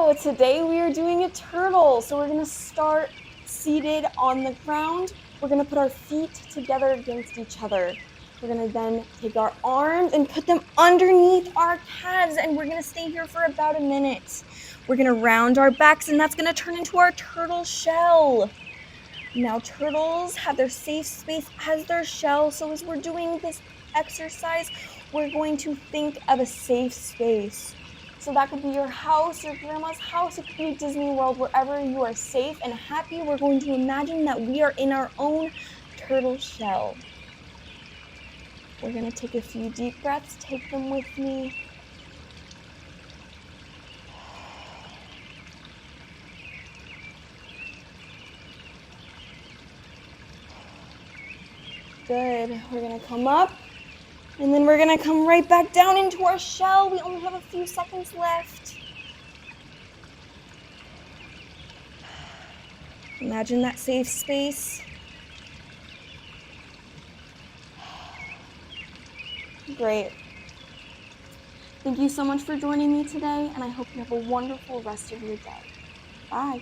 Hello, today we are doing a turtle. So we're gonna start seated on the ground. We're gonna put our feet together against each other. We're gonna then take our arms and put them underneath our calves, and we're gonna stay here for about a minute. We're gonna round our backs, and that's gonna turn into our turtle shell. Now, turtles have their safe space as their shell. So as we're doing this exercise, we're going to think of a safe space. So that could be your house, your grandma's house, it could be Disney World, wherever you are safe and happy. We're going to imagine that we are in our own turtle shell. We're going to take a few deep breaths. Take them with me. Good. We're going to come up. And then we're gonna come right back down into our shell. We only have a few seconds left. Imagine that safe space. Great. Thank you so much for joining me today, and I hope you have a wonderful rest of your day. Bye.